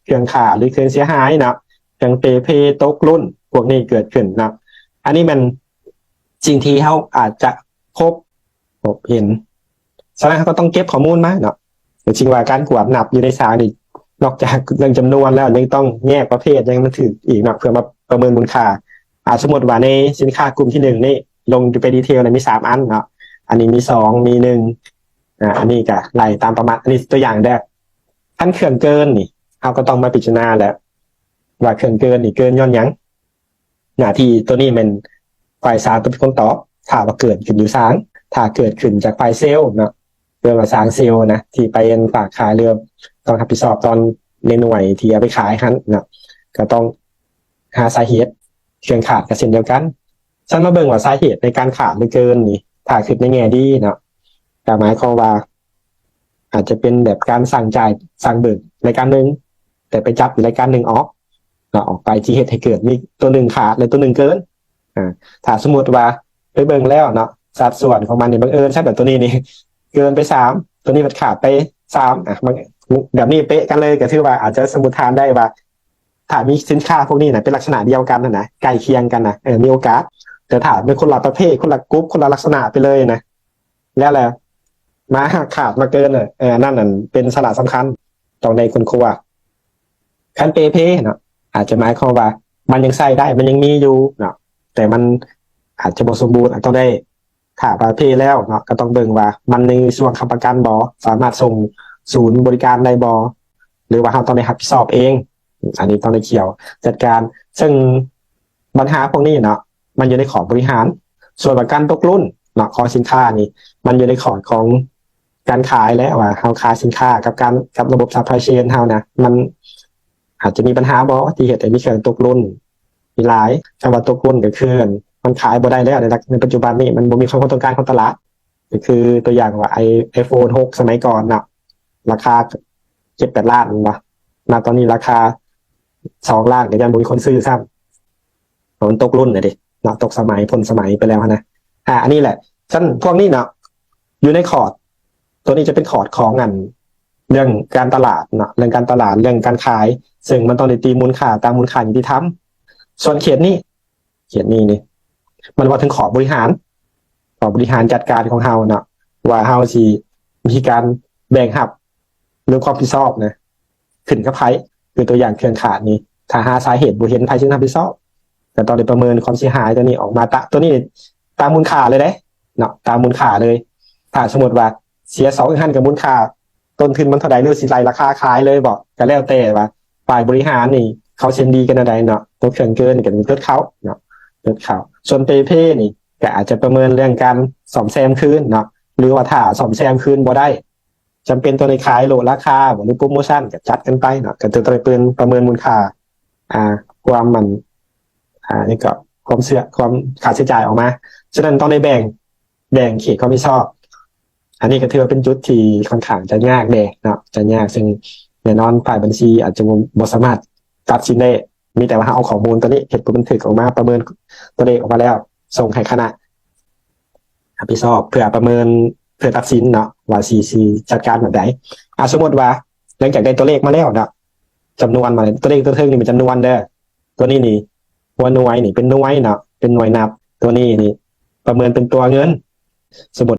เครื่องขาดหรือเครื่องเสียหายเนาะเครื่องเพตกรุ่นพวกนี้เกิดขึ้นเนาะอันนี้มันสิ่งที่เขาอาจจะพบเห็นฉะนั้นเขาก็ต้องเก็บข้อมูลมาเนาะแต่จริงว่าการกวดนับอยู่ในสารนี่นอกจากเรื่องจำนวนแล้วยังต้องแยกประเภทยังมันถืออีกเนาะเพื่อมาประเมินมูลค่าสมมติว่าในสินค้ากลุ่มที่1นี่ลงไปดีเทลในมี3อันเนาะอันนี้มี2มี1อันนี้ก็ไล่ตามประมาณอันนี้ตัวอย่างแรกขั้นเครื่องเกินนี่เขาก็ต้องมาพิจารณาแล้วว่าเครื่องเกินนี่เกินย้อนยังหน้าที่ตัวนี้มันฝ่ายสารต้องเป็นคนตอบถ้าว่าเกิดขึ้นอยู่สารถ้าเกิดขึ้นจากฝ่ายเซลล์เนาะเรื่องว่าสารเซลล์นะที่ไปฝากขายเรือต้องรับผิดชอบตอนในหน่วยที่เอาไปขายฮันเนาะก็ต้องหาสาเหตุเครื่องขาดกับเช่นเดียวกันฉันมาเบิ่งว่าสาเหตุในการขาดหรือเกินนี่ถ้าคิดในแง่ดีเนาะแต่หมายความว่าอาจจะเป็นแบบการสั่งจ่ายสั่งเบิกรายการหนึ่งแต่ไปจับรายการหนึ่งออกไปที่เหตุให้เกิดมีตัวหนึ่งขาดหรือตัวหนึ่งเกินถ้าสมมติว่าไปเบิ่งแล้วเนาะสัดส่วนของมันเนี่ยบังเอิญใช่แบบตัวนี้นี่เกินไป3ตัวนี้มันขาดไป3แบบนี้เป๊ะกันเลยก็ถือว่าอาจจะสมมติฐานได้ว่าถ้ามีสินค้าพวกนี้นะเป็นลักษณะเดียวกันนะใกล้เคียงกันนะมีโอกาสแต่ถ้าเป็นคนละประเภทคนละกรุ๊ปคนละลักษณะไปเลยนะแล้วแหละมาขาดมาเกินนั่นเป็นสาระสำคัญต้องในคนครัวคันเพเนาะอาจจะหมายความว่ามันยังใส่ได้มันยังมีอยู่เนาะแต่มันอาจจะบ่สมบูรณ์อาจต้องได้ถ้าประเภทแล้วเนาะก็ต้องเบิ่งว่ามันในส่วนค้ำประกันบ่สามารถส่งศูนย์บริการได้บ่หรือว่าเราต้องได้รับผิดชอบเองอันนี้ต้องได้เกี่ยวจัดการซึ่งปัญหาพวกนี้เนาะมันอยู่ในขอบบริหารส่วนประกันตกรุ่นเนาะของสินค้านี่มันอยู่ในขอดของการขายแล้วว่าเราขายสินค้ากับระบบซัพพลายเชนเฮานะมันอาจจะมีปัญหาบ่ที่เหตุให้มีเครื่องตกรุ่นมีหลายคำว่าตกรุ่นก็คือมันขายบ่ได้แล้วในปัจจุบันนี้มันบ่มีความต้องการของตลาดก็คือตัวอย่างว่าiPhone 6สมัยก่อนเนาะราคา7-8 ล้านเนาะณตอนนี้ราคา2 ล้านก็ยังบ่มีคนซื้อซ้ำมันตกรุ่นน่ะดิเนาะตกสมัยพ้นสมัยไปแล้วนะอันนี้แหละฉะนั้นพวกนี้เนาะอยู่ในคอร์ดตัวนี้จะเป็นคอร์ดของเรื่องการตลาดเนาะเรื่องการตลาดเรื่องการขายซึ่งมันต้องได้ตีมูลค่าตามมูลค่ายุติธรรมส่วนเขียนนี่มันว่าถึงขอบบริหารจัดการของเฮาเนาะว่าเฮาสิมีการแบ่งหับเรื่องความรับผิดชอบนะขึ้นกับไผคือตัวอย่างเครื่องขาดนี่ถ้าหาสาเหตุบ่เห็นไผซึ่งรับผิดชอบแต่ตอนได้ประเมินความเสียหายตัวนี้ออกมาตัวนี้ตามมูลค่าเลยเด้เนาะตามมูลค่าเลยถ้าสมมติว่าเสีย2,000กับมูลค่าต้นทุนมันเท่าใดหรือสิไล่ราคาขายเลยบ่ก็แล้วแต่ว่าฝ่ายบริหารนี่เขาเช่นดีกันใดเนาะตัวเครื่องเกินนี่ก็เป็นเกิดเขาเนาะเกิดเขาส่วนเพนี่ก็อาจจะประเมินเรื่องการซ่อมแซมคืนเนาะหรือว่าถ้าซ่อมแซมคืนบ่ได้จำเป็นตัวในขายโลราคาหรือโปรโมชั่นก็จัดกันไปเนาะก็จะต้องเป็นประเมินมูลค่าความมันนี่ก็ความค่าใช้จ่ายออกมาฉะนั้นต้องได้แบ่งเขตความรับผิดชอบอันนี้ก็ถือว่าเป็นจุดที่ค่อนข้างจะยากเนาะจะยากซึ่งแน่นอนฝ่ายบัญชีอาจจะบ่สามารถตัดสินได้มีแต่ว่าเอาข้อมูลตัวนี้เห็นผลบันทึกออกมาประเมินตัวเลขออกมาแล้วส่งให้คณะรับผิดชอบเพื่อประเมินเพื่อตัดสินเนาะว่าซีจัดการแบบไหนสมมติว่าหลังจากได้ตัวเลขมาแล้วเนาะจำนวนมาตัวเลขตัวเทิงนี่เป็นจำนวนเด้อตัวนี้นี่ว่าหน่วยนี่เป็นหน่วยเนาะเป็นหน่วยนับตัวนี้นี่ประเมินเป็นตัวเงินสมมติ